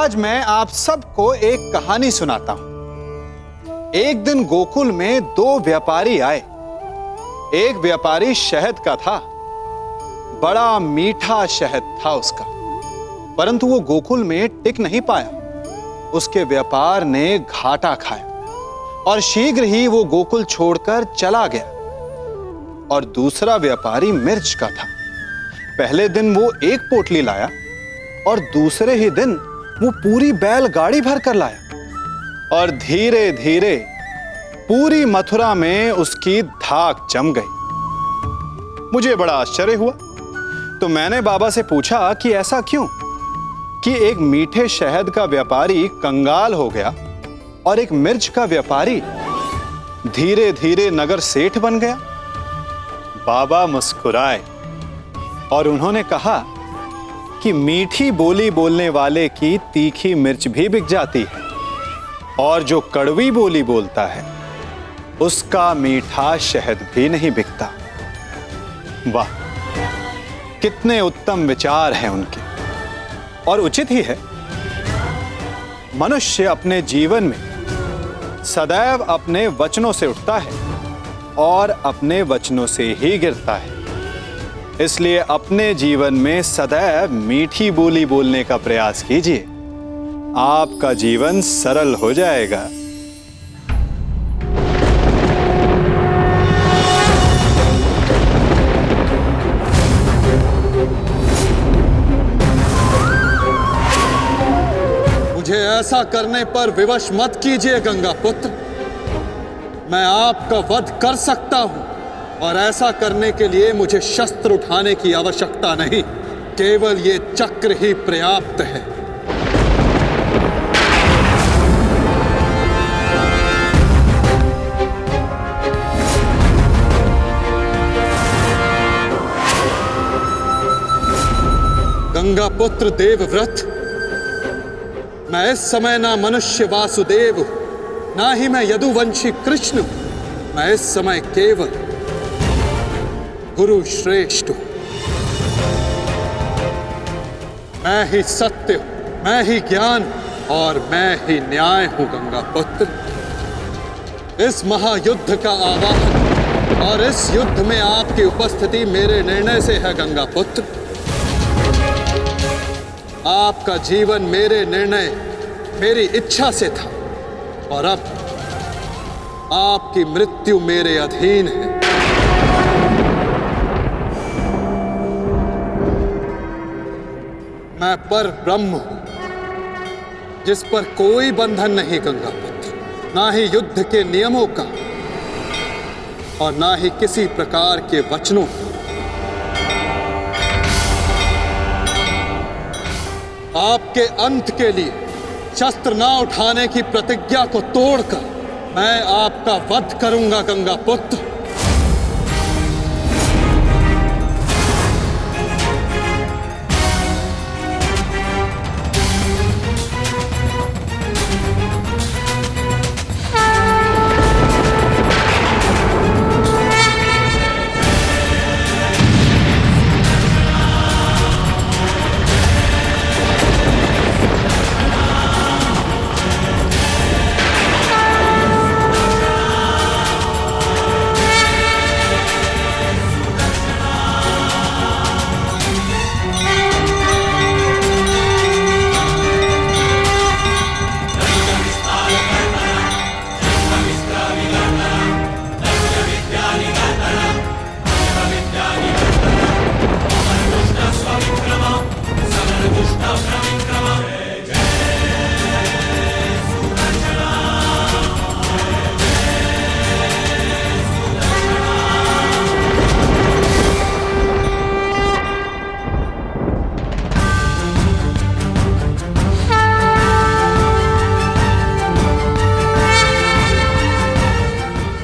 आज मैं आप सबको एक कहानी सुनाता हूं। एक दिन गोकुल में दो व्यापारी आए। एक व्यापारी शहद का था, बड़ा मीठा शहद था उसका, परंतु वो गोकुल में टिक नहीं पाया। उसके व्यापार ने घाटा खाया और शीघ्र ही वो गोकुल छोड़कर चला गया। और दूसरा व्यापारी मिर्च का था। पहले दिन वो एक पोटली लाया और दूसरे ही दिन वो पूरी बैलगाड़ी भर कर लाया और धीरे धीरे पूरी मथुरा में उसकी धाक जम गई। मुझे बड़ा आश्चर्य हुआ, तो मैंने बाबा से पूछा कि ऐसा क्यों कि एक मीठे शहद का व्यापारी कंगाल हो गया और एक मिर्च का व्यापारी धीरे धीरे नगर सेठ बन गया। बाबा मुस्कुराए और उन्होंने कहा कि मीठी बोली बोलने वाले की तीखी मिर्च भी बिक जाती है और जो कड़वी बोली बोलता है उसका मीठा शहद भी नहीं बिकता। वाह, कितने उत्तम विचार हैं उनके, और उचित ही है। मनुष्य अपने जीवन में सदैव अपने वचनों से उठता है और अपने वचनों से ही गिरता है। इसलिए अपने जीवन में सदैव मीठी बोली बोलने का प्रयास कीजिए, आपका जीवन सरल हो जाएगा। मुझे ऐसा करने पर विवश मत कीजिए गंगा पुत्र। मैं आपका वध कर सकता हूं और ऐसा करने के लिए मुझे शस्त्र उठाने की आवश्यकता नहीं, केवल ये चक्र ही पर्याप्त है। गंगा पुत्र देवव्रत, मैं इस समय ना मनुष्य वासुदेव हूं, ना ही मैं यदुवंशी कृष्ण हूं। मैं इस समय केवल गुरु श्रेष्ठ हूं। मैं ही सत्य हूं, मैं ही ज्ञान और मैं ही न्याय हूं गंगा पुत्र। इस महायुद्ध का आवाहन और इस युद्ध में आपकी उपस्थिति मेरे निर्णय से है गंगा पुत्र। आपका जीवन मेरे निर्णय, मेरी इच्छा से था और अब आपकी मृत्यु मेरे अधीन है। मैं पर ब्रह्म हूं, जिस पर कोई बंधन नहीं गंगा पुत्र, ना ही युद्ध के नियमों का और ना ही किसी प्रकार के वचनों का। आपके अंत के लिए शस्त्र ना उठाने की प्रतिज्ञा को तोड़कर मैं आपका वध करूंगा गंगा पुत्र।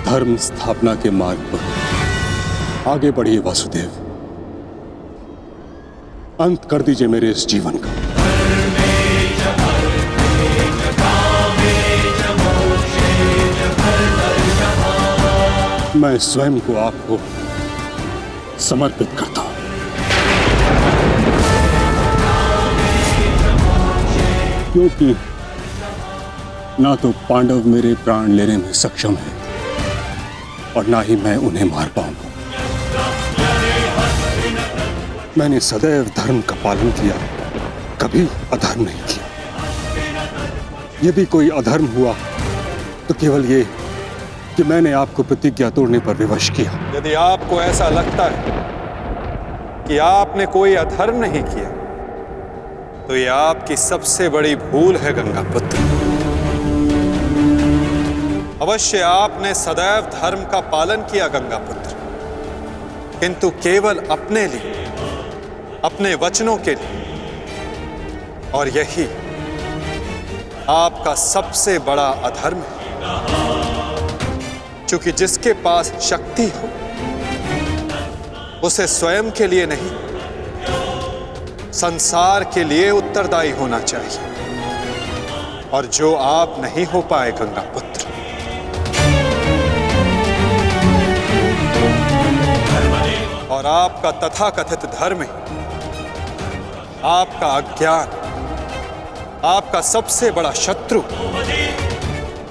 धर्म स्थापना के मार्ग पर आगे बढ़िए वासुदेव। अंत कर दीजिए मेरे इस जीवन का। मैं स्वयं को आपको समर्पित करता हूं। क्योंकि ना तो पांडव मेरे प्राण लेने में सक्षम है और ना ही मैं उन्हें मार पाऊंगा। मैंने सदैव धर्म का पालन किया, कभी अधर्म नहीं किया। यदि कोई अधर्म हुआ तो केवल ये कि मैंने आपको प्रतिज्ञा तोड़ने पर विवश किया। यदि आपको ऐसा लगता है कि आपने कोई अधर्म नहीं किया तो यह आपकी सबसे बड़ी भूल है गंगापुत्र। अवश्य आपने सदैव धर्म का पालन किया गंगापुत्र, किंतु केवल अपने लिए, अपने वचनों के लिए, और यही आपका सबसे बड़ा अधर्म है। क्योंकि जिसके पास शक्ति हो उसे स्वयं के लिए नहीं, संसार के लिए उत्तरदायी होना चाहिए, और जो आप नहीं हो पाए गंगापुत्र। और आपका तथाकथित धर्म ही आपका अज्ञान, आपका सबसे बड़ा शत्रु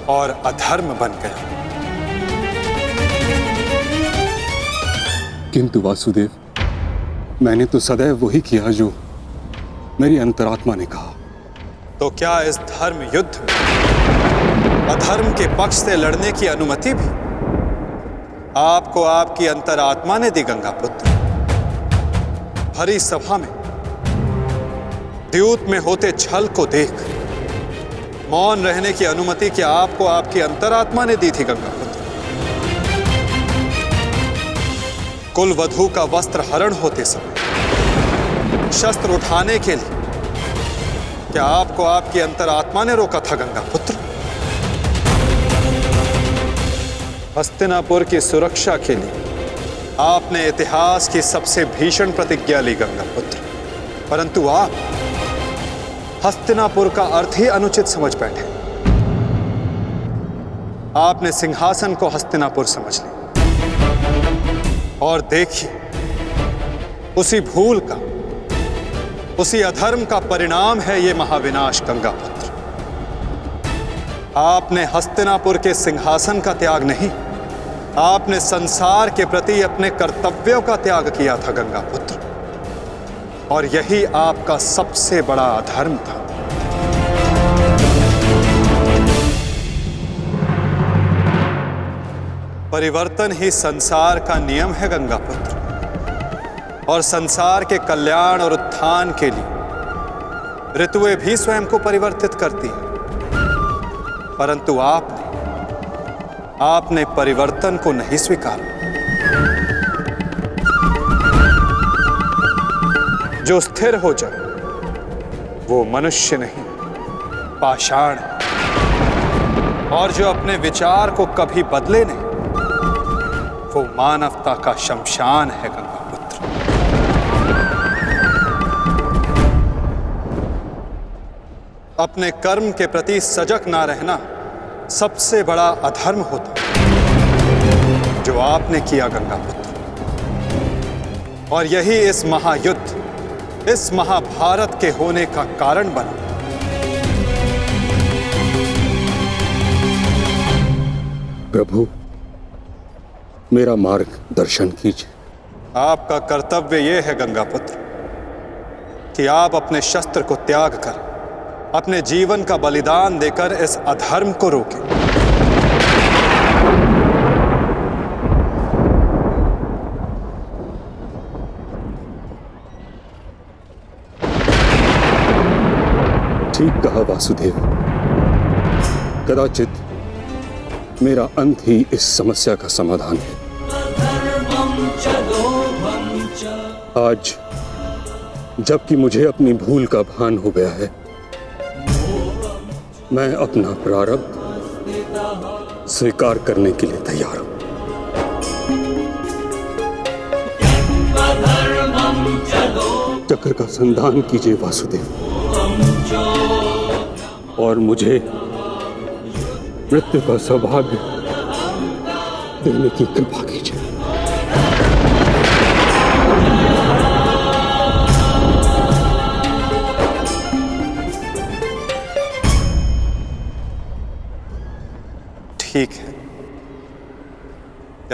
और अधर्म बन गया। किंतु वासुदेव, मैंने तो सदैव वही किया जो मेरी अंतरात्मा ने कहा। तो क्या इस धर्म युद्ध में अधर्म के पक्ष से लड़ने की अनुमति भी आपको आपकी अंतरात्मा ने दी गंगापुत्र? भरी सभा में द्यूत में होते छल को देख मौन रहने की अनुमति क्या आपको आपकी अंतरात्मा ने दी थी गंगापुत्र? कुल वधू का वस्त्र हरण होते समय शस्त्र उठाने के लिए क्या आपको आपकी अंतरात्मा ने रोका था गंगापुत्र? हस्तिनापुर की सुरक्षा के लिए आपने इतिहास की सबसे भीषण प्रतिज्ञा ली गंगापुत्र, परंतु आप हस्तिनापुर का अर्थ ही अनुचित समझ बैठे। आपने सिंहासन को हस्तिनापुर समझ लिया, और देखिए उसी भूल का, उसी अधर्म का परिणाम है ये महाविनाश गंगापुत्र। आपने हस्तिनापुर के सिंहासन का त्याग नहीं, आपने संसार के प्रति अपने कर्तव्यों का त्याग किया था गंगापुत्र, और यही आपका सबसे बड़ा अधर्म था। परिवर्तन ही संसार का नियम है गंगापुत्र, और संसार के कल्याण और उत्थान के लिए ऋतुएं भी स्वयं को परिवर्तित करती हैं, परंतु आपने परिवर्तन को नहीं स्वीकारा। जो स्थिर हो जाए वो मनुष्य नहीं, पाषाण है, और जो अपने विचार को कभी बदले नहीं वो मानवता का शमशान है गंगापुत्र। अपने कर्म के प्रति सजग ना रहना सबसे बड़ा अधर्म होता जो आपने किया गंगापुत्र, और यही इस महायुद्ध, इस महाभारत के होने का कारण बना। प्रभु, मेरा मार्ग दर्शन कीजिए। आपका कर्तव्य यह है गंगापुत्र कि आप अपने शस्त्र को त्याग कर अपने जीवन का बलिदान देकर इस अधर्म को रोकें। ठीक कहा वासुदेव। कदाचित मेरा अंत ही इस समस्या का समाधान है। आज जबकि मुझे अपनी भूल का भान हो गया है, मैं अपना प्रारब्ध स्वीकार करने के लिए तैयार हूं। चक्र का संधान कीजिए वासुदेव, और मुझे मृत्यु का सौभाग्य देने की कृपा कीजिए।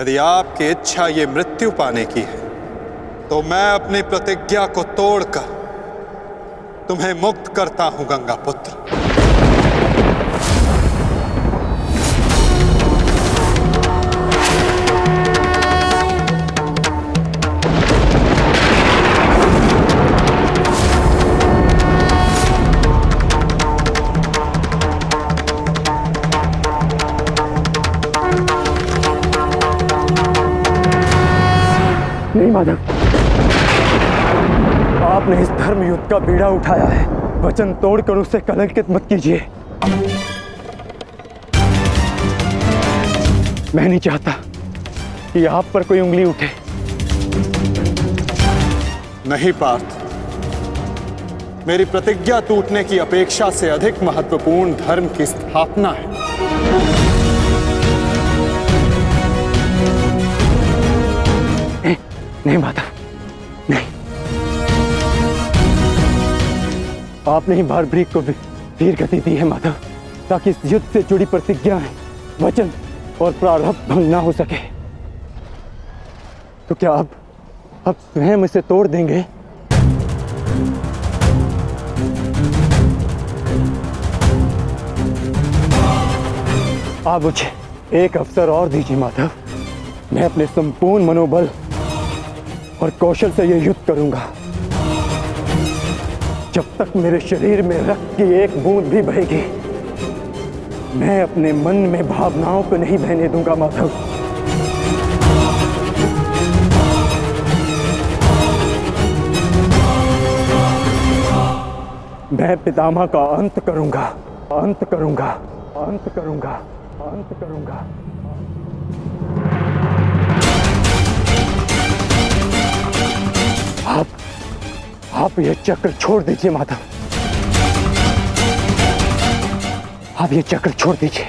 यदि आपकी इच्छा ये मृत्यु पाने की है तो मैं अपनी प्रतिज्ञा को तोड़कर तुम्हें मुक्त करता हूं गंगा पुत्र। नहीं माधव, आपने इस धर्म युद्ध का बीड़ा उठाया है, वचन तोड़कर उसे कलंकित मत कीजिए। मैं नहीं चाहता कि आप पर कोई उंगली उठे। नहीं पार्थ, मेरी प्रतिज्ञा टूटने की अपेक्षा से अधिक महत्वपूर्ण धर्म की स्थापना है। नहीं माधव, नहीं। आपने ही बारब्रीक को वीर गति दी है माधव, ताकि इस युद्ध से जुड़ी प्रतिज्ञाएं, वचन और प्रारब्ध भंग ना हो सके। तो क्या आप स्वयं इसे तोड़ देंगे? आप मुझे एक अवसर और दीजिए माधव। मैं अपने संपूर्ण मनोबल और कौशल से यह युद्ध करूंगा। जब तक मेरे शरीर में रक्त की एक बूंद भी बहेगी, मैं अपने मन में भावनाओं को नहीं बहने दूंगा माधव। मैं पितामह का अंत करूंगा, अंत करूंगा, अंत करूंगा, अंत करूंगा। आप ये चक्र छोड़ दीजिए माधव, आप ये चक्र छोड़ दीजिए।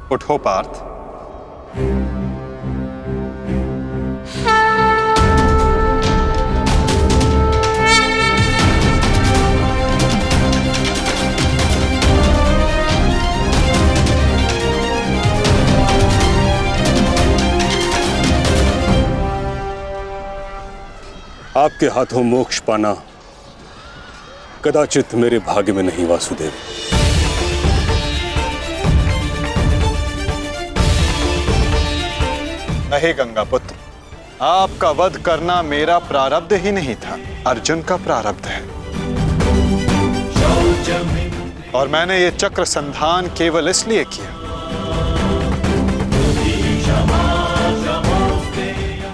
उठो पार्थ। आपके हाथों मोक्ष पाना कदाचित मेरे भाग्य में नहीं वासुदेव। नहीं गंगा पुत्र, आपका वध करना मेरा प्रारब्ध ही नहीं था, अर्जुन का प्रारब्ध है। और मैंने ये चक्र संधान केवल इसलिए किया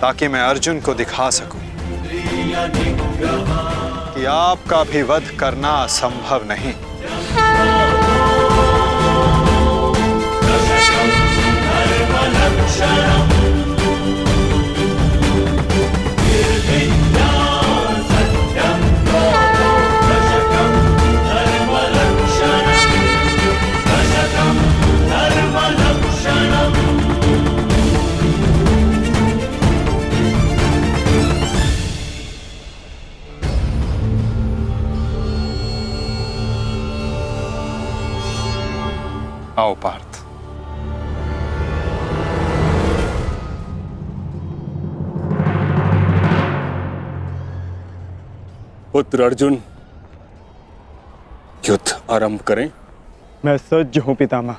ताकि मैं अर्जुन को दिखा सकूं कि आपका भी वध करना असंभव नहीं। आओ पार्थ। पुत्र अर्जुन, युद्ध आरंभ करें। मैं सज्ज हूं पितामह।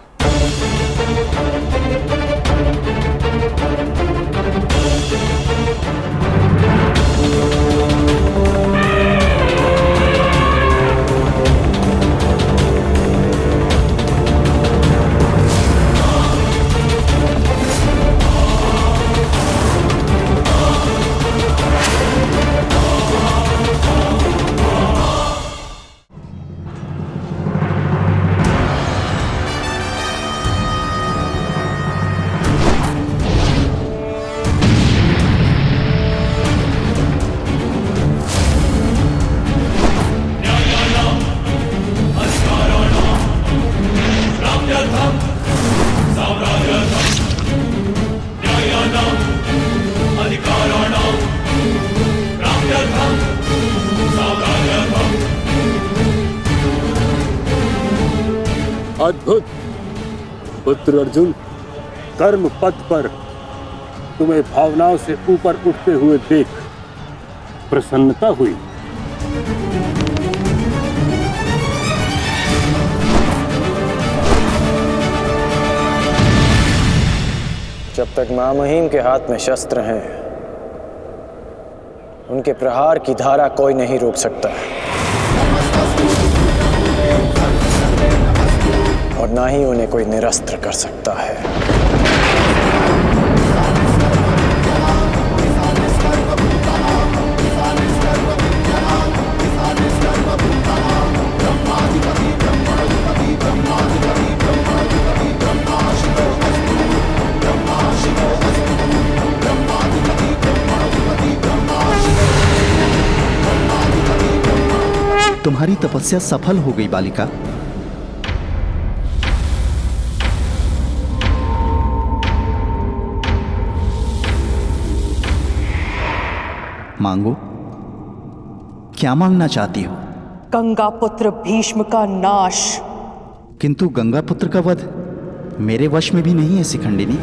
अद्भुत। पुत्र अर्जुन, कर्म पथ पर तुम्हें भावनाओं से ऊपर उठते हुए देख प्रसन्नता हुई। जब तक महामहिम के हाथ में शस्त्र हैं, उनके प्रहार की धारा कोई नहीं रोक सकता और ना ही उन्हें कोई निरस्त्र कर सकता है। तुम्हारी तपस्या सफल हो गई बालिका। मांगो, क्या मांगना चाहती हो? गंगा पुत्र भीष्म का नाश। किंतु गंगा पुत्र का वध मेरे वश में भी नहीं है शिखंडिनी।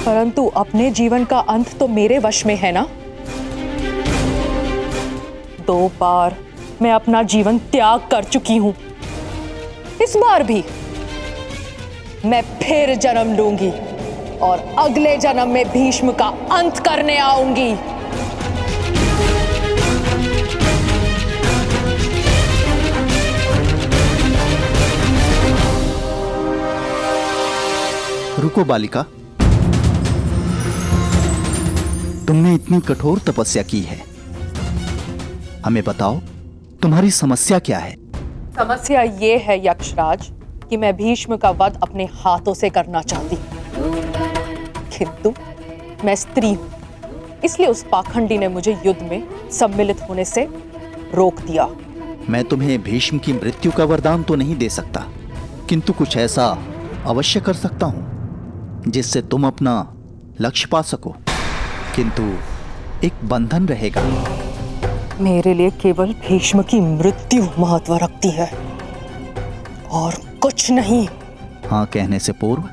परंतु अपने जीवन का अंत तो मेरे वश में है ना। 2 बार मैं अपना जीवन त्याग कर चुकी हूं। इस बार भी मैं फिर जन्म लूंगी और अगले जन्म में भीष्म का अंत करने आऊंगी। रुको बालिका, तुमने इतनी कठोर तपस्या की है, हमें बताओ तुम्हारी समस्या क्या है? समस्या ये है यक्षराज कि मैं भीष्म का वध अपने हाथों से करना चाहती हूं, किंतु मैं स्त्री हूं, इसलिए उस पाखंडी ने मुझे युद्ध में सम्मिलित होने से रोक दिया। मैं तुम्हें भीष्म की मृत्यु का वरदान तो नहीं दे सकता, किंतु कुछ ऐसा अवश्य कर सकता हूं जिससे तुम अपना लक्ष्य पा सको, किंतु एक बंधन रहेगा। मेरे लिए केवल भीष्म की मृत्यु महत्व रखती है और कुछ नहीं। हाँ कहने से पूर्व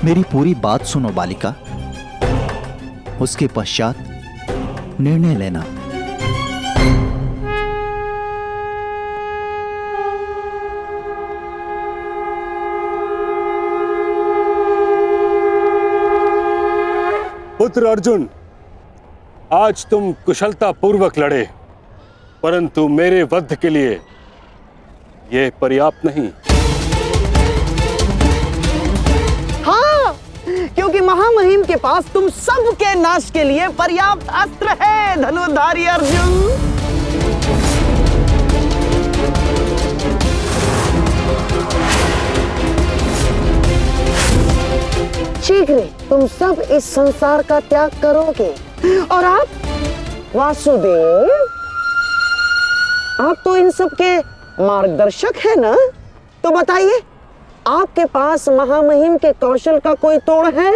मेरी पूरी बात सुनो बालिका, उसके पश्चात निर्णय लेना। पुत्र अर्जुन, आज तुम कुशलता पूर्वक लड़े, परंतु मेरे वध के लिए यह पर्याप्त नहीं। हाँ, क्योंकि महामहिम के पास तुम सबके नाश के लिए पर्याप्त अस्त्र है धनुर्धारी अर्जुन। शीघ्र तुम सब इस संसार का त्याग करोगे और आप वासुदेव, आप तो इन सब के मार्गदर्शक है ना, तो बताइए आपके पास महामहिम के कौशल का कोई तोड़ है?